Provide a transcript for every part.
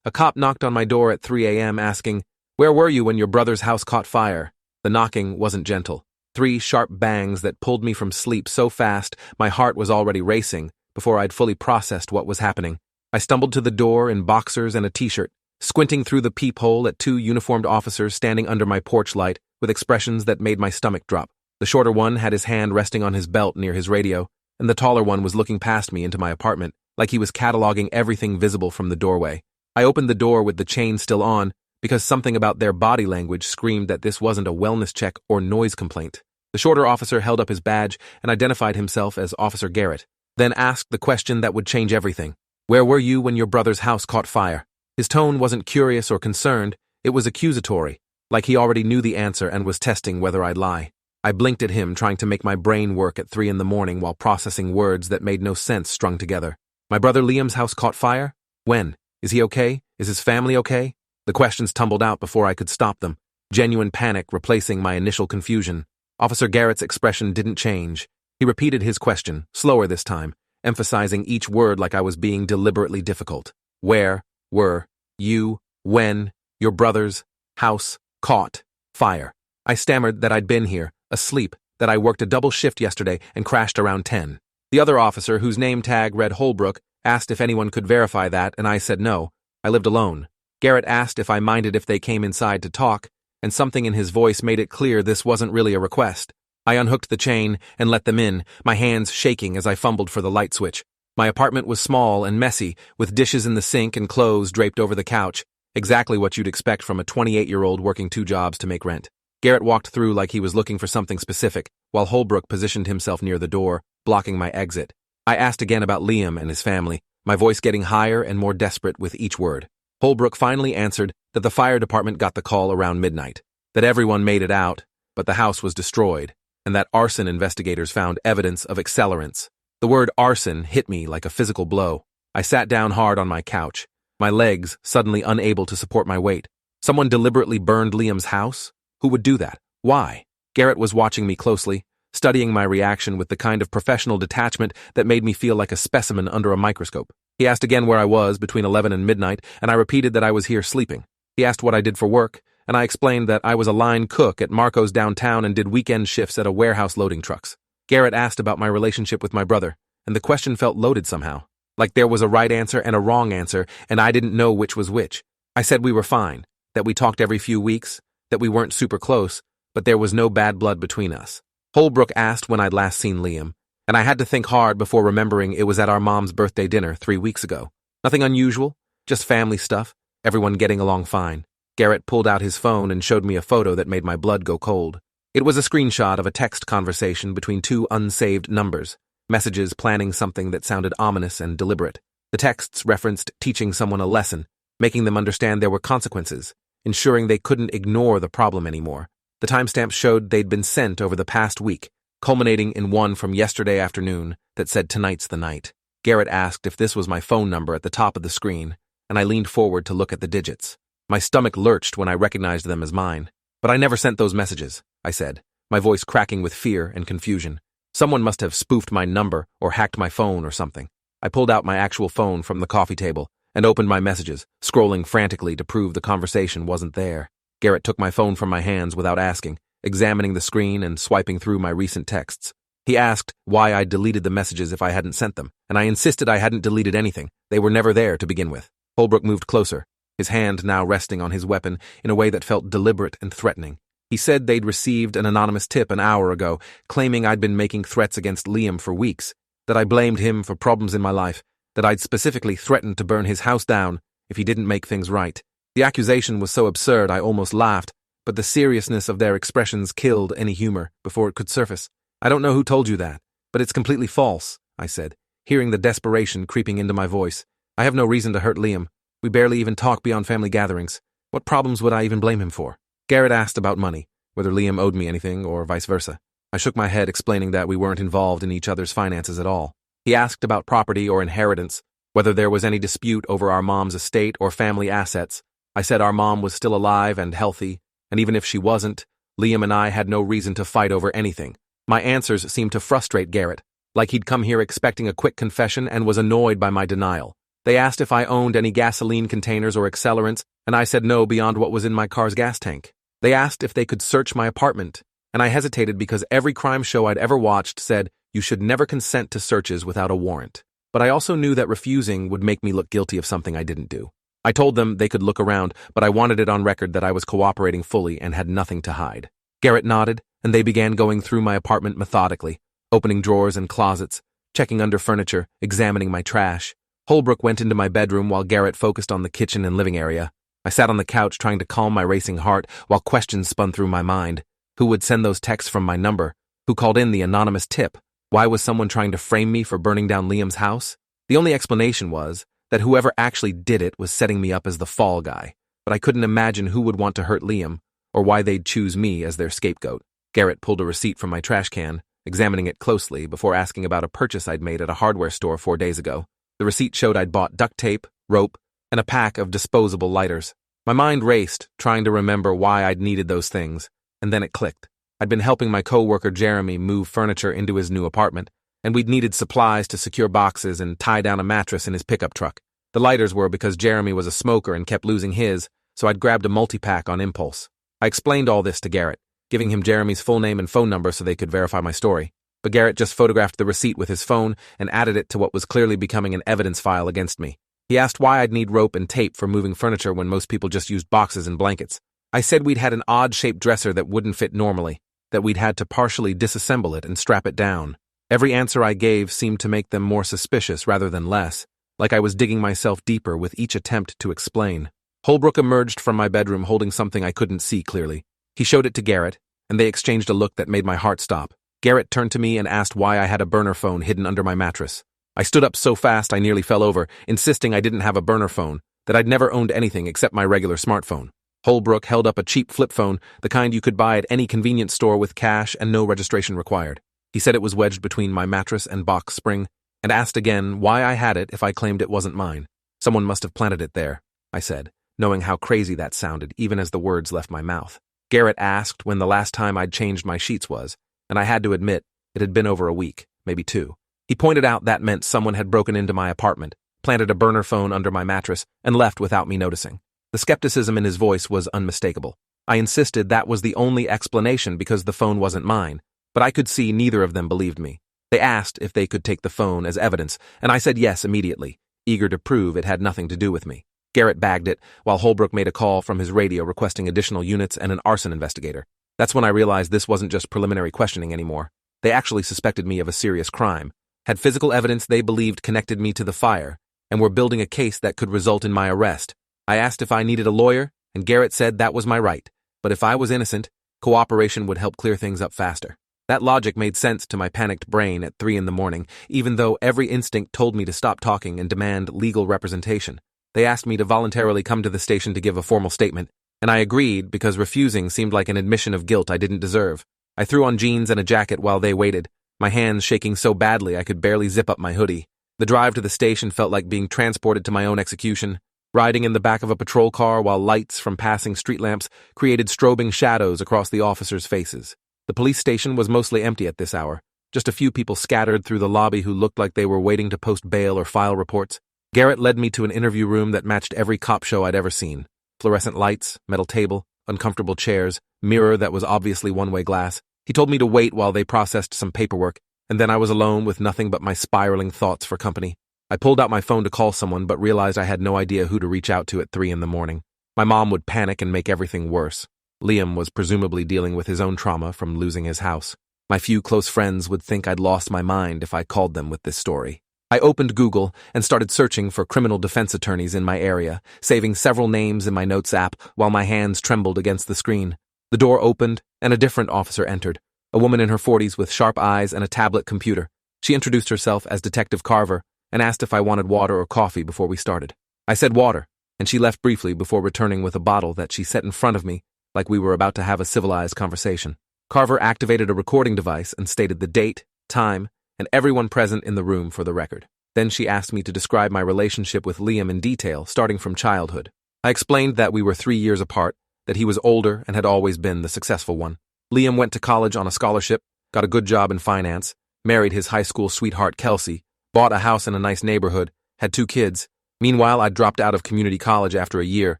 A cop knocked on my door at 3 a.m. asking, "Where were you when your brother's house caught fire?" The knocking wasn't gentle. 3 sharp bangs that pulled me from sleep so fast my heart was already racing before I'd fully processed what was happening. I stumbled to the door in boxers and a t-shirt, squinting through the peephole at 2 uniformed officers standing under my porch light with expressions that made my stomach drop. The shorter one had his hand resting on his belt near his radio, and the taller one was looking past me into my apartment, like he was cataloging everything visible from the doorway. I opened the door with the chain still on, because something about their body language screamed that this wasn't a wellness check or noise complaint. The shorter officer held up his badge and identified himself as Officer Garrett, then asked the question that would change everything. "Where were you when your brother's house caught fire?" His tone wasn't curious or concerned, it was accusatory, like he already knew the answer and was testing whether I'd lie. I blinked at him, trying to make my brain work at 3 in the morning while processing words that made no sense strung together. "My brother Liam's house caught fire? When? Is he okay? Is his family okay?" The questions tumbled out before I could stop them, genuine panic replacing my initial confusion. Officer Garrett's expression didn't change. He repeated his question, slower this time, emphasizing each word like I was being deliberately difficult. "Where were you when your brother's house caught fire?" I stammered that I'd been here, asleep, that I worked a double shift yesterday and crashed around 10. The other officer, whose name tag read Holbrook, asked if anyone could verify that, and I said no. I lived alone. Garrett asked if I minded if they came inside to talk, and something in his voice made it clear this wasn't really a request. I unhooked the chain and let them in, my hands shaking as I fumbled for the light switch. My apartment was small and messy, with dishes in the sink and clothes draped over the couch, exactly what you'd expect from a 28-year-old working 2 jobs to make rent. Garrett walked through like he was looking for something specific, while Holbrook positioned himself near the door, blocking my exit. I asked again about Liam and his family, my voice getting higher and more desperate with each word. Holbrook finally answered that the fire department got the call around midnight, that everyone made it out, but the house was destroyed, and that arson investigators found evidence of accelerants. The word arson hit me like a physical blow. I sat down hard on my couch, my legs suddenly unable to support my weight. Someone deliberately burned Liam's house? Who would do that? Why? Garrett was watching me closely, studying my reaction with the kind of professional detachment that made me feel like a specimen under a microscope. He asked again where I was between 11 and midnight, and I repeated that I was here sleeping. He asked what I did for work, and I explained that I was a line cook at Marco's downtown and did weekend shifts at a warehouse loading trucks. Garrett asked about my relationship with my brother, and the question felt loaded somehow, like there was a right answer and a wrong answer, and I didn't know which was which. I said we were fine, that we talked every few weeks, that we weren't super close, but there was no bad blood between us. Holbrook asked when I'd last seen Liam, and I had to think hard before remembering it was at our mom's birthday dinner 3 weeks ago. Nothing unusual, just family stuff, everyone getting along fine. Garrett pulled out his phone and showed me a photo that made my blood go cold. It was a screenshot of a text conversation between 2 unsaved numbers, messages planning something that sounded ominous and deliberate. The texts referenced teaching someone a lesson, making them understand there were consequences, ensuring they couldn't ignore the problem anymore. The timestamps showed they'd been sent over the past week, culminating in one from yesterday afternoon that said tonight's the night. Garrett asked if this was my phone number at the top of the screen, and I leaned forward to look at the digits. My stomach lurched when I recognized them as mine. "But I never sent those messages," I said, my voice cracking with fear and confusion. Someone must have spoofed my number or hacked my phone or something. I pulled out my actual phone from the coffee table and opened my messages, scrolling frantically to prove the conversation wasn't there. Garrett took my phone from my hands without asking, examining the screen and swiping through my recent texts. He asked why I deleted the messages if I hadn't sent them, and I insisted I hadn't deleted anything. They were never there to begin with. Holbrook moved closer, his hand now resting on his weapon in a way that felt deliberate and threatening. He said they'd received an anonymous tip an hour ago, claiming I'd been making threats against Liam for weeks, that I blamed him for problems in my life, that I'd specifically threatened to burn his house down if he didn't make things right. The accusation was so absurd I almost laughed, but the seriousness of their expressions killed any humor before it could surface. "I don't know who told you that, but it's completely false," I said, hearing the desperation creeping into my voice. "I have no reason to hurt Liam. We barely even talk beyond family gatherings. What problems would I even blame him for?" Garrett asked about money, whether Liam owed me anything or vice versa. I shook my head, explaining that we weren't involved in each other's finances at all. He asked about property or inheritance, whether there was any dispute over our mom's estate or family assets. I said our mom was still alive and healthy, and even if she wasn't, Liam and I had no reason to fight over anything. My answers seemed to frustrate Garrett, like he'd come here expecting a quick confession and was annoyed by my denial. They asked if I owned any gasoline containers or accelerants, and I said no beyond what was in my car's gas tank. They asked if they could search my apartment, and I hesitated because every crime show I'd ever watched said you should never consent to searches without a warrant. But I also knew that refusing would make me look guilty of something I didn't do. I told them they could look around, but I wanted it on record that I was cooperating fully and had nothing to hide. Garrett nodded, and they began going through my apartment methodically, opening drawers and closets, checking under furniture, examining my trash. Holbrook went into my bedroom while Garrett focused on the kitchen and living area. I sat on the couch trying to calm my racing heart while questions spun through my mind. Who would send those texts from my number? Who called in the anonymous tip? Why was someone trying to frame me for burning down Liam's house? The only explanation was that whoever actually did it was setting me up as the fall guy, but I couldn't imagine who would want to hurt Liam or why they'd choose me as their scapegoat. Garrett pulled a receipt from my trash can, examining it closely before asking about a purchase I'd made at a hardware store 4 days ago. The receipt showed I'd bought duct tape, rope, and a pack of disposable lighters. My mind raced, trying to remember why I'd needed those things, and then it clicked. I'd been helping my coworker Jeremy move furniture into his new apartment, and we'd needed supplies to secure boxes and tie down a mattress in his pickup truck. The lighters were because Jeremy was a smoker and kept losing his, so I'd grabbed a multi-pack on impulse. I explained all this to Garrett, giving him Jeremy's full name and phone number so they could verify my story. But Garrett just photographed the receipt with his phone and added it to what was clearly becoming an evidence file against me. He asked why I'd need rope and tape for moving furniture when most people just used boxes and blankets. I said we'd had an odd-shaped dresser that wouldn't fit normally, that we'd had to partially disassemble it and strap it down. Every answer I gave seemed to make them more suspicious rather than less, like I was digging myself deeper with each attempt to explain. Holbrook emerged from my bedroom holding something I couldn't see clearly. He showed it to Garrett, and they exchanged a look that made my heart stop. Garrett turned to me and asked why I had a burner phone hidden under my mattress. I stood up so fast I nearly fell over, insisting I didn't have a burner phone, that I'd never owned anything except my regular smartphone. Holbrook held up a cheap flip phone, the kind you could buy at any convenience store with cash and no registration required. He said it was wedged between my mattress and box spring, and asked again why I had it if I claimed it wasn't mine. Someone must have planted it there, I said, knowing how crazy that sounded even as the words left my mouth. Garrett asked when the last time I'd changed my sheets was, and I had to admit it had been over a week, maybe 2. He pointed out that meant someone had broken into my apartment, planted a burner phone under my mattress, and left without me noticing. The skepticism in his voice was unmistakable. I insisted that was the only explanation because the phone wasn't mine, but I could see neither of them believed me. They asked if they could take the phone as evidence, and I said yes immediately, eager to prove it had nothing to do with me. Garrett bagged it, while Holbrook made a call from his radio requesting additional units and an arson investigator. That's when I realized this wasn't just preliminary questioning anymore. They actually suspected me of a serious crime, had physical evidence they believed connected me to the fire, and were building a case that could result in my arrest. I asked if I needed a lawyer, and Garrett said that was my right, but if I was innocent, cooperation would help clear things up faster. That logic made sense to my panicked brain at 3 a.m, even though every instinct told me to stop talking and demand legal representation. They asked me to voluntarily come to the station to give a formal statement, and I agreed because refusing seemed like an admission of guilt I didn't deserve. I threw on jeans and a jacket while they waited, my hands shaking so badly I could barely zip up my hoodie. The drive to the station felt like being transported to my own execution. Riding in the back of a patrol car while lights from passing street lamps created strobing shadows across the officers' faces. The police station was mostly empty at this hour, just a few people scattered through the lobby who looked like they were waiting to post bail or file reports. Garrett led me to an interview room that matched every cop show I'd ever seen. Fluorescent lights, metal table, uncomfortable chairs, mirror that was obviously one-way glass. He told me to wait while they processed some paperwork, and then I was alone with nothing but my spiraling thoughts for company. I pulled out my phone to call someone but realized I had no idea who to reach out to at 3 a.m. My mom would panic and make everything worse. Liam was presumably dealing with his own trauma from losing his house. My few close friends would think I'd lost my mind if I called them with this story. I opened Google and started searching for criminal defense attorneys in my area, saving several names in my notes app while my hands trembled against the screen. The door opened and a different officer entered, a woman in her 40s with sharp eyes and a tablet computer. She introduced herself as Detective Carver and asked if I wanted water or coffee before we started. I said water, and she left briefly before returning with a bottle that she set in front of me like we were about to have a civilized conversation. Carver activated a recording device and stated the date, time, and everyone present in the room for the record. Then she asked me to describe my relationship with Liam in detail, starting from childhood. I explained that we were 3 years apart, that he was older and had always been the successful one. Liam went to college on a scholarship, got a good job in finance, married his high school sweetheart Kelsey, bought a house in a nice neighborhood, had 2 kids, Meanwhile, I'd dropped out of community college after a year,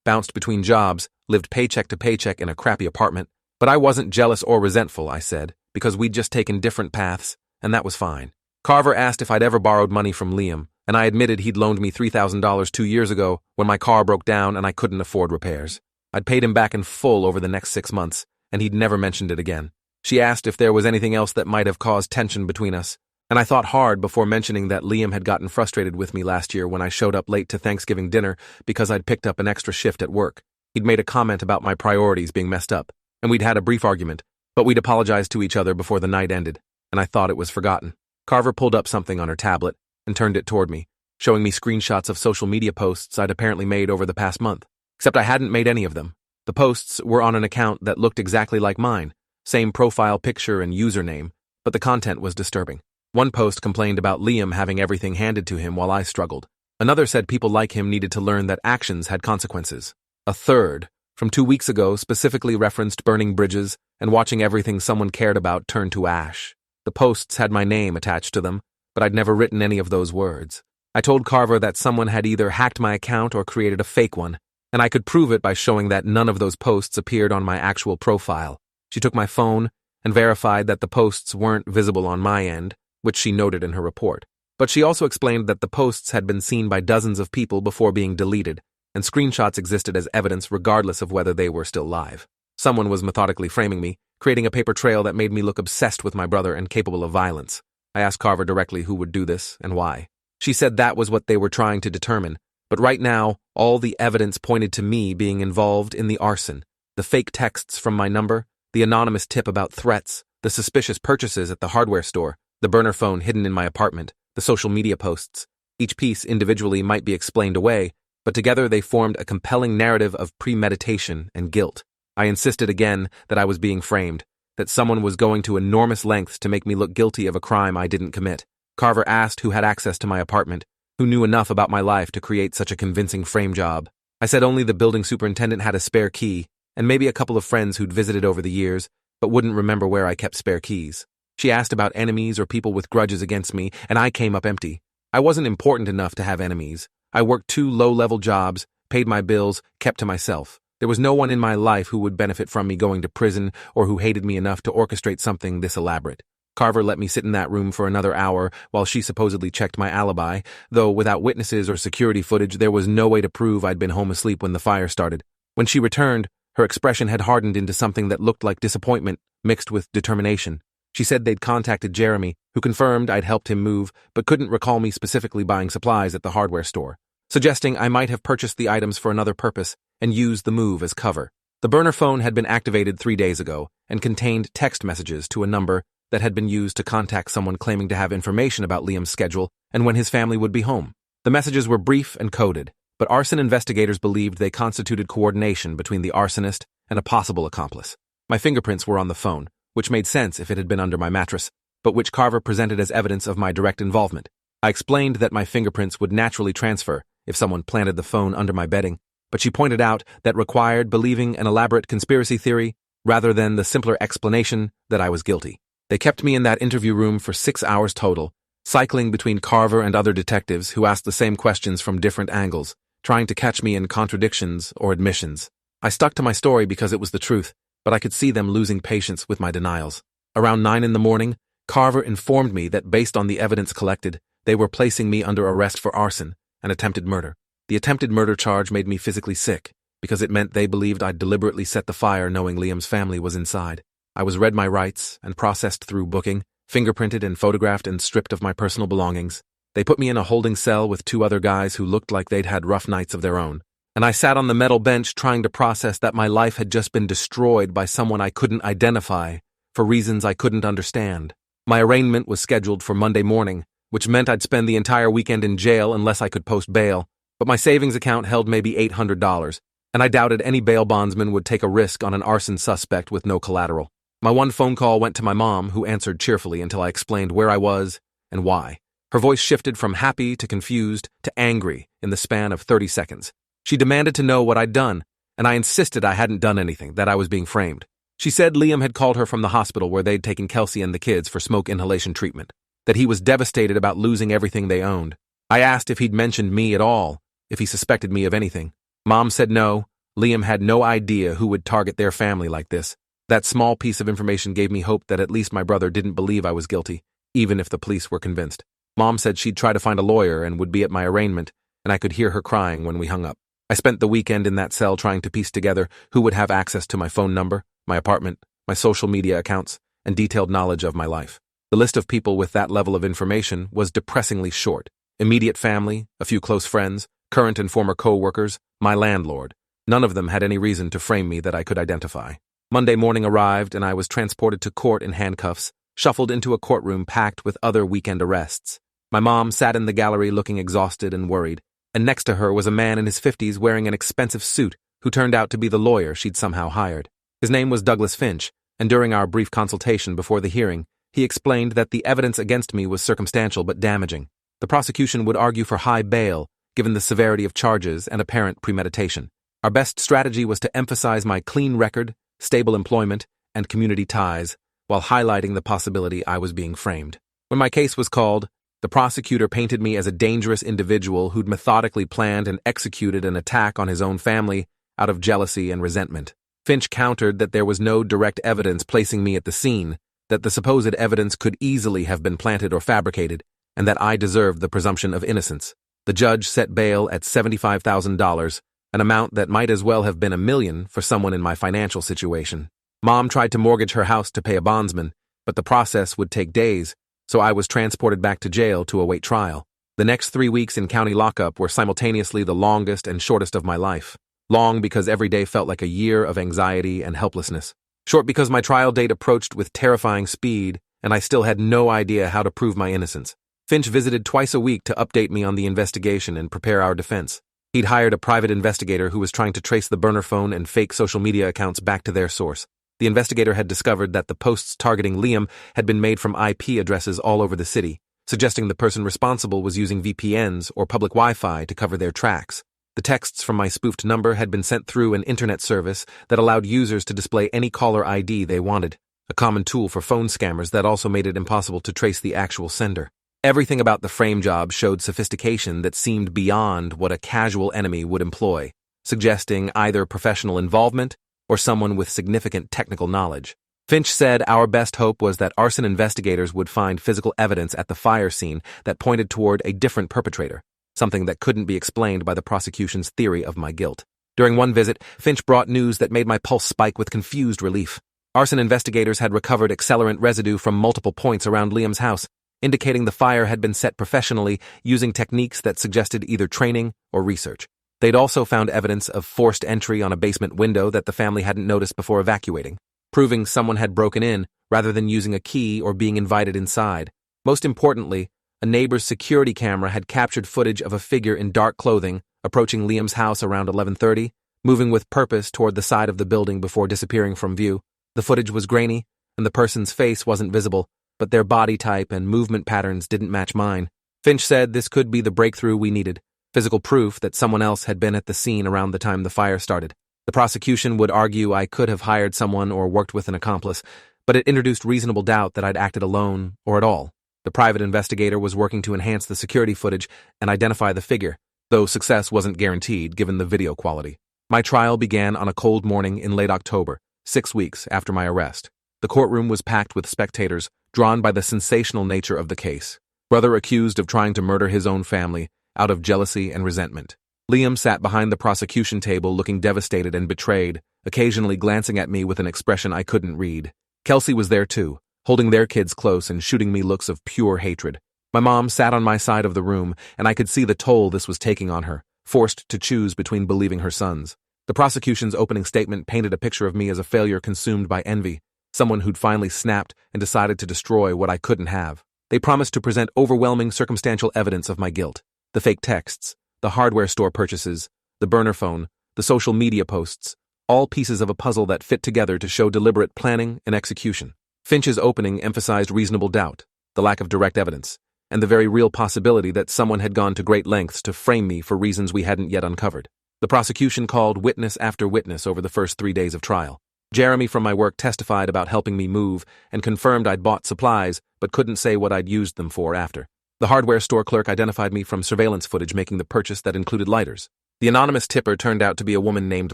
bounced between jobs, lived paycheck to paycheck in a crappy apartment. But I wasn't jealous or resentful, I said, because we'd just taken different paths, and that was fine. Carver asked if I'd ever borrowed money from Liam, and I admitted he'd loaned me $3,000 2 years ago when my car broke down and I couldn't afford repairs. I'd paid him back in full over the next 6 months, and he'd never mentioned it again. She asked if there was anything else that might have caused tension between us, and I thought hard before mentioning that Liam had gotten frustrated with me last year when I showed up late to Thanksgiving dinner because I'd picked up an extra shift at work. He'd made a comment about my priorities being messed up, and we'd had a brief argument, but we'd apologized to each other before the night ended, and I thought it was forgotten. Carver pulled up something on her tablet and turned it toward me, showing me screenshots of social media posts I'd apparently made over the past month, except I hadn't made any of them. The posts were on an account that looked exactly like mine, same profile picture and username, but the content was disturbing. One post complained about Liam having everything handed to him while I struggled. Another said people like him needed to learn that actions had consequences. A third, from 2 weeks ago, specifically referenced burning bridges and watching everything someone cared about turn to ash. The posts had my name attached to them, but I'd never written any of those words. I told Carver that someone had either hacked my account or created a fake one, and I could prove it by showing that none of those posts appeared on my actual profile. She took my phone and verified that the posts weren't visible on my end, which she noted in her report. But she also explained that the posts had been seen by dozens of people before being deleted, and screenshots existed as evidence regardless of whether they were still live. Someone was methodically framing me, creating a paper trail that made me look obsessed with my brother and capable of violence. I asked Carver directly who would do this and why. She said that was what they were trying to determine, but right now, all the evidence pointed to me being involved in the arson. The fake texts from my number, the anonymous tip about threats, the suspicious purchases at the hardware store, the burner phone hidden in my apartment, the social media posts. Each piece individually might be explained away, but together they formed a compelling narrative of premeditation and guilt. I insisted again that I was being framed, that someone was going to enormous lengths to make me look guilty of a crime I didn't commit. Carver asked who had access to my apartment, who knew enough about my life to create such a convincing frame job. I said only the building superintendent had a spare key, and maybe a couple of friends who'd visited over the years, but wouldn't remember where I kept spare keys. She asked about enemies or people with grudges against me, and I came up empty. I wasn't important enough to have enemies. I worked 2 low-level jobs, paid my bills, kept to myself. There was no one in my life who would benefit from me going to prison or who hated me enough to orchestrate something this elaborate. Carver let me sit in that room for another hour while she supposedly checked my alibi, though without witnesses or security footage there was no way to prove I'd been home asleep when the fire started. When she returned, her expression had hardened into something that looked like disappointment mixed with determination. She said they'd contacted Jeremy, who confirmed I'd helped him move but couldn't recall me specifically buying supplies at the hardware store, suggesting I might have purchased the items for another purpose and used the move as cover. The burner phone had been activated 3 days ago and contained text messages to a number that had been used to contact someone claiming to have information about Liam's schedule and when his family would be home. The messages were brief and coded, but arson investigators believed they constituted coordination between the arsonist and a possible accomplice. My fingerprints were on the phone, which made sense if it had been under my mattress, but which Carver presented as evidence of my direct involvement. I explained that my fingerprints would naturally transfer if someone planted the phone under my bedding, but she pointed out that required believing an elaborate conspiracy theory rather than the simpler explanation that I was guilty. They kept me in that interview room for 6 hours total, cycling between Carver and other detectives who asked the same questions from different angles, trying to catch me in contradictions or admissions. I stuck to my story because it was the truth, but I could see them losing patience with my denials. Around 9 in the morning, Carver informed me that based on the evidence collected, they were placing me under arrest for arson and attempted murder. The attempted murder charge made me physically sick because it meant they believed I'd deliberately set the fire knowing Liam's family was inside. I was read my rights and processed through booking, fingerprinted and photographed and stripped of my personal belongings. They put me in a holding cell with 2 other guys who looked like they'd had rough nights of their own. And I sat on the metal bench trying to process that my life had just been destroyed by someone I couldn't identify for reasons I couldn't understand. My arraignment was scheduled for Monday morning, which meant I'd spend the entire weekend in jail unless I could post bail, but my savings account held maybe $800, and I doubted any bail bondsman would take a risk on an arson suspect with no collateral. My one phone call went to my mom, who answered cheerfully until I explained where I was and why. Her voice shifted from happy to confused to angry in the span of 30 seconds. She demanded to know what I'd done, and I insisted I hadn't done anything, that I was being framed. She said Liam had called her from the hospital where they'd taken Kelsey and the kids for smoke inhalation treatment, that he was devastated about losing everything they owned. I asked if he'd mentioned me at all, if he suspected me of anything. Mom said no. Liam had no idea who would target their family like this. That small piece of information gave me hope that at least my brother didn't believe I was guilty, even if the police were convinced. Mom said she'd try to find a lawyer and would be at my arraignment, and I could hear her crying when we hung up. I spent the weekend in that cell trying to piece together who would have access to my phone number, my apartment, my social media accounts, and detailed knowledge of my life. The list of people with that level of information was depressingly short. Immediate family, a few close friends, current and former co-workers, my landlord. None of them had any reason to frame me that I could identify. Monday morning arrived and I was transported to court in handcuffs, shuffled into a courtroom packed with other weekend arrests. My mom sat in the gallery looking exhausted and worried, and next to her was a man in his 50s wearing an expensive suit who turned out to be the lawyer she'd somehow hired. His name was Douglas Finch, and during our brief consultation before the hearing, he explained that the evidence against me was circumstantial but damaging. The prosecution would argue for high bail, given the severity of charges and apparent premeditation. Our best strategy was to emphasize my clean record, stable employment, and community ties, while highlighting the possibility I was being framed. When my case was called, the prosecutor painted me as a dangerous individual who'd methodically planned and executed an attack on his own family out of jealousy and resentment. Finch countered that there was no direct evidence placing me at the scene, that the supposed evidence could easily have been planted or fabricated, and that I deserved the presumption of innocence. The judge set bail at $75,000, an amount that might as well have been $1 million for someone in my financial situation. Mom tried to mortgage her house to pay a bondsman, but the process would take days, so I was transported back to jail to await trial. The next 3 weeks in county lockup were simultaneously the longest and shortest of my life. Long because every day felt like a year of anxiety and helplessness. Short because my trial date approached with terrifying speed, and I still had no idea how to prove my innocence. Finch visited twice a week to update me on the investigation and prepare our defense. He'd hired a private investigator who was trying to trace the burner phone and fake social media accounts back to their source. The investigator had discovered that the posts targeting Liam had been made from IP addresses all over the city, suggesting the person responsible was using VPNs or public Wi-Fi to cover their tracks. The texts from my spoofed number had been sent through an internet service that allowed users to display any caller ID they wanted, a common tool for phone scammers that also made it impossible to trace the actual sender. Everything about the frame job showed sophistication that seemed beyond what a casual enemy would employ, suggesting either professional involvement or someone with significant technical knowledge. Finch said our best hope was that arson investigators would find physical evidence at the fire scene that pointed toward a different perpetrator, something that couldn't be explained by the prosecution's theory of my guilt. During one visit, Finch brought news that made my pulse spike with confused relief. Arson investigators had recovered accelerant residue from multiple points around Liam's house, indicating the fire had been set professionally using techniques that suggested either training or research. They'd also found evidence of forced entry on a basement window that the family hadn't noticed before evacuating, proving someone had broken in rather than using a key or being invited inside. Most importantly, a neighbor's security camera had captured footage of a figure in dark clothing approaching Liam's house around 11:30, moving with purpose toward the side of the building before disappearing from view. The footage was grainy, and the person's face wasn't visible, but their body type and movement patterns didn't match mine. Finch said this could be the breakthrough we needed, physical proof that someone else had been at the scene around the time the fire started. The prosecution would argue I could have hired someone or worked with an accomplice, but it introduced reasonable doubt that I'd acted alone or at all. The private investigator was working to enhance the security footage and identify the figure, though success wasn't guaranteed given the video quality. My trial began on a cold morning in late October, 6 weeks after my arrest. The courtroom was packed with spectators, drawn by the sensational nature of the case. Brother accused of trying to murder his own family out of jealousy and resentment. Liam sat behind the prosecution table looking devastated and betrayed, occasionally glancing at me with an expression I couldn't read. Kelsey was there too, holding their kids close and shooting me looks of pure hatred. My mom sat on my side of the room, and I could see the toll this was taking on her, forced to choose between believing her sons. The prosecution's opening statement painted a picture of me as a failure consumed by envy, someone who'd finally snapped and decided to destroy what I couldn't have. They promised to present overwhelming circumstantial evidence of my guilt. The fake texts, the hardware store purchases, the burner phone, the social media posts, all pieces of a puzzle that fit together to show deliberate planning and execution. Finch's opening emphasized reasonable doubt, the lack of direct evidence, and the very real possibility that someone had gone to great lengths to frame me for reasons we hadn't yet uncovered. The prosecution called witness after witness over the first 3 days of trial. Jeremy from my work testified about helping me move and confirmed I'd bought supplies but couldn't say what I'd used them for after. The hardware store clerk identified me from surveillance footage making the purchase that included lighters. The anonymous tipper turned out to be a woman named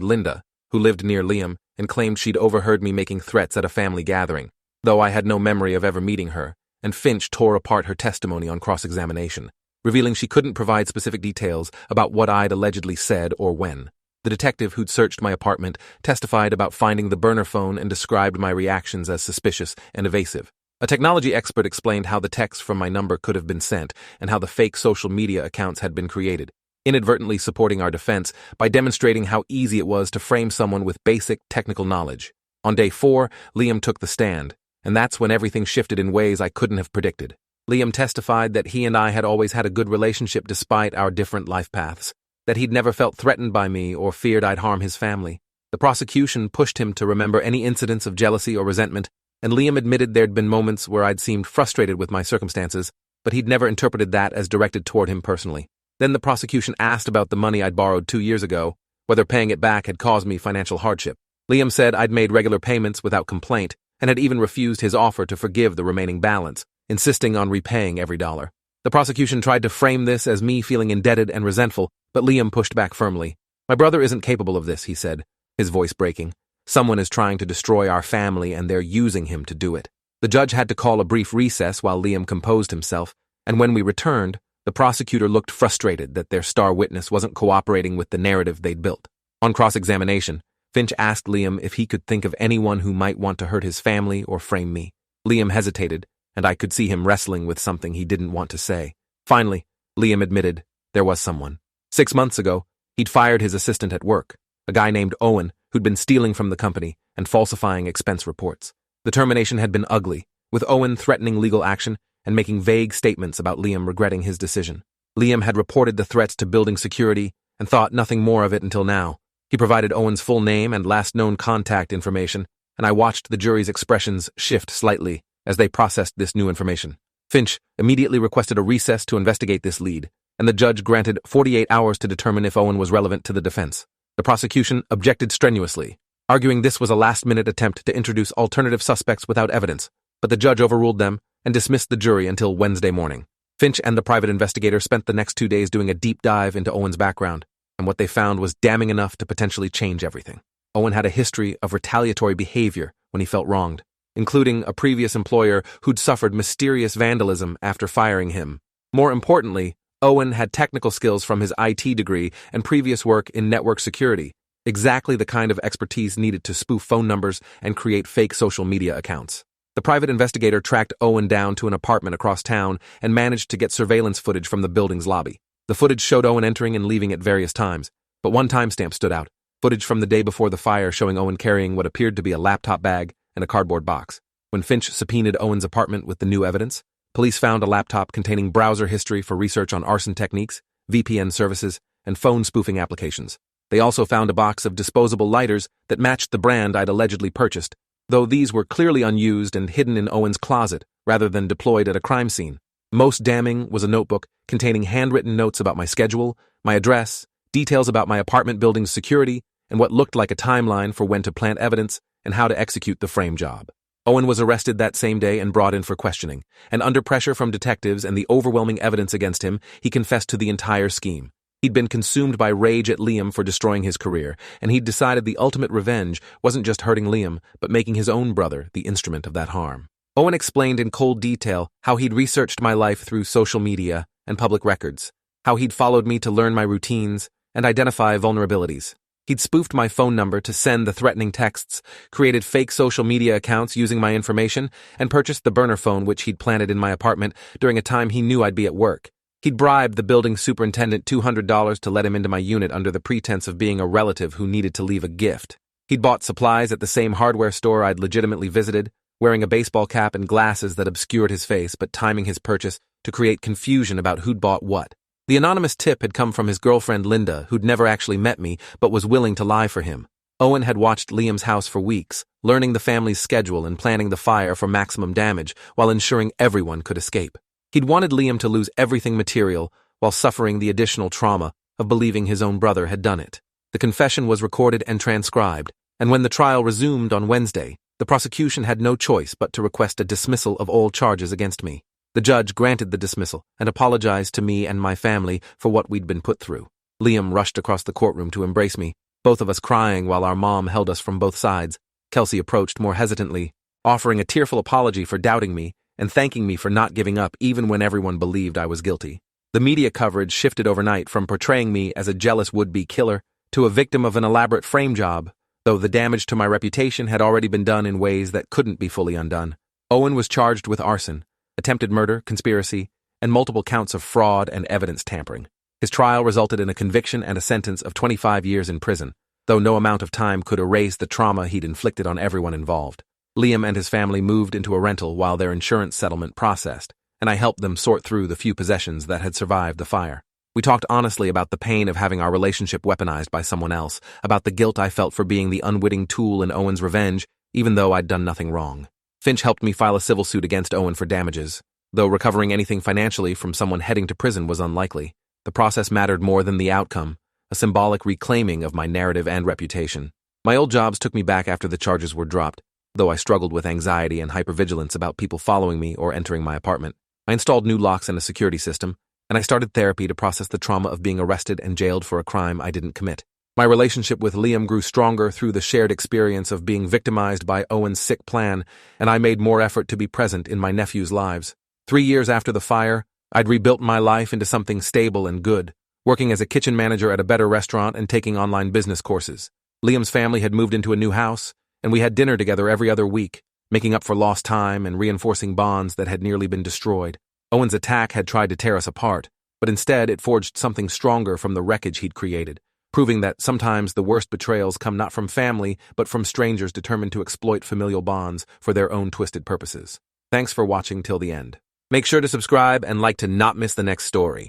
Linda, who lived near Liam and claimed she'd overheard me making threats at a family gathering, though I had no memory of ever meeting her, and Finch tore apart her testimony on cross-examination, revealing she couldn't provide specific details about what I'd allegedly said or when. The detective who'd searched my apartment testified about finding the burner phone and described my reactions as suspicious and evasive. A technology expert explained how the text from my number could have been sent and how the fake social media accounts had been created, inadvertently supporting our defense by demonstrating how easy it was to frame someone with basic technical knowledge. On day 4, Liam took the stand, and that's when everything shifted in ways I couldn't have predicted. Liam testified that he and I had always had a good relationship despite our different life paths, that he'd never felt threatened by me or feared I'd harm his family. The prosecution pushed him to remember any incidents of jealousy or resentment, and Liam admitted there'd been moments where I'd seemed frustrated with my circumstances, but he'd never interpreted that as directed toward him personally. Then the prosecution asked about the money I'd borrowed 2 years ago, whether paying it back had caused me financial hardship. Liam said I'd made regular payments without complaint and had even refused his offer to forgive the remaining balance, insisting on repaying every dollar. The prosecution tried to frame this as me feeling indebted and resentful, but Liam pushed back firmly. "My brother isn't capable of this," he said, his voice breaking. "Someone is trying to destroy our family and they're using him to do it." The judge had to call a brief recess while Liam composed himself, and when we returned, the prosecutor looked frustrated that their star witness wasn't cooperating with the narrative they'd built. On cross-examination, Finch asked Liam if he could think of anyone who might want to hurt his family or frame me. Liam hesitated, and I could see him wrestling with something he didn't want to say. Finally, Liam admitted there was someone. 6 months ago, he'd fired his assistant at work, a guy named Owen who'd been stealing from the company and falsifying expense reports. The termination had been ugly, with Owen threatening legal action and making vague statements about Liam regretting his decision. Liam had reported the threats to building security and thought nothing more of it until now. He provided Owen's full name and last known contact information, and I watched the jury's expressions shift slightly as they processed this new information. Finch immediately requested a recess to investigate this lead, and the judge granted 48 hours to determine if Owen was relevant to the defense. The prosecution objected strenuously, arguing this was a last-minute attempt to introduce alternative suspects without evidence, but the judge overruled them and dismissed the jury until Wednesday morning. Finch and the private investigator spent the next 2 days doing a deep dive into Owen's background, and what they found was damning enough to potentially change everything. Owen had a history of retaliatory behavior when he felt wronged, including a previous employer who'd suffered mysterious vandalism after firing him. More importantly, Owen had technical skills from his IT degree and previous work in network security, exactly the kind of expertise needed to spoof phone numbers and create fake social media accounts. The private investigator tracked Owen down to an apartment across town and managed to get surveillance footage from the building's lobby. The footage showed Owen entering and leaving at various times, but one timestamp stood out: footage from the day before the fire showing Owen carrying what appeared to be a laptop bag and a cardboard box. When Finch subpoenaed Owen's apartment with the new evidence, police found a laptop containing browser history for research on arson techniques, VPN services, and phone spoofing applications. They also found a box of disposable lighters that matched the brand I'd allegedly purchased, though these were clearly unused and hidden in Owen's closet rather than deployed at a crime scene. Most damning was a notebook containing handwritten notes about my schedule, my address, details about my apartment building's security, and what looked like a timeline for when to plant evidence and how to execute the frame job. Owen was arrested that same day and brought in for questioning, and under pressure from detectives and the overwhelming evidence against him, he confessed to the entire scheme. He'd been consumed by rage at Liam for destroying his career, and he'd decided the ultimate revenge wasn't just hurting Liam, but making his own brother the instrument of that harm. Owen explained in cold detail how he'd researched my life through social media and public records, how he'd followed me to learn my routines and identify vulnerabilities. He'd spoofed my phone number to send the threatening texts, created fake social media accounts using my information, and purchased the burner phone which he'd planted in my apartment during a time he knew I'd be at work. He'd bribed the building superintendent $200 to let him into my unit under the pretense of being a relative who needed to leave a gift. He'd bought supplies at the same hardware store I'd legitimately visited, wearing a baseball cap and glasses that obscured his face but timing his purchase to create confusion about who'd bought what. The anonymous tip had come from his girlfriend Linda, who'd never actually met me but was willing to lie for him. Owen had watched Liam's house for weeks, learning the family's schedule and planning the fire for maximum damage while ensuring everyone could escape. He'd wanted Liam to lose everything material while suffering the additional trauma of believing his own brother had done it. The confession was recorded and transcribed, and when the trial resumed on Wednesday, the prosecution had no choice but to request a dismissal of all charges against me. The judge granted the dismissal and apologized to me and my family for what we'd been put through. Liam rushed across the courtroom to embrace me, both of us crying while our mom held us from both sides. Kelsey approached more hesitantly, offering a tearful apology for doubting me and thanking me for not giving up even when everyone believed I was guilty. The media coverage shifted overnight from portraying me as a jealous would-be killer to a victim of an elaborate frame job, though the damage to my reputation had already been done in ways that couldn't be fully undone. Owen was charged with arson, attempted murder, conspiracy, and multiple counts of fraud and evidence tampering. His trial resulted in a conviction and a sentence of 25 years in prison, though no amount of time could erase the trauma he'd inflicted on everyone involved. Liam and his family moved into a rental while their insurance settlement processed, and I helped them sort through the few possessions that had survived the fire. We talked honestly about the pain of having our relationship weaponized by someone else, about the guilt I felt for being the unwitting tool in Owen's revenge, even though I'd done nothing wrong. Finch helped me file a civil suit against Owen for damages, though recovering anything financially from someone heading to prison was unlikely. The process mattered more than the outcome, a symbolic reclaiming of my narrative and reputation. My old jobs took me back after the charges were dropped, though I struggled with anxiety and hypervigilance about people following me or entering my apartment. I installed new locks and a security system, and I started therapy to process the trauma of being arrested and jailed for a crime I didn't commit. My relationship with Liam grew stronger through the shared experience of being victimized by Owen's sick plan, and I made more effort to be present in my nephews' lives. 3 years after the fire, I'd rebuilt my life into something stable and good, working as a kitchen manager at a better restaurant and taking online business courses. Liam's family had moved into a new house, and we had dinner together every other week, making up for lost time and reinforcing bonds that had nearly been destroyed. Owen's attack had tried to tear us apart, but instead it forged something stronger from the wreckage he'd created, proving that sometimes the worst betrayals come not from family, but from strangers determined to exploit familial bonds for their own twisted purposes. Thanks for watching till the end. Make sure to subscribe and like to not miss the next story.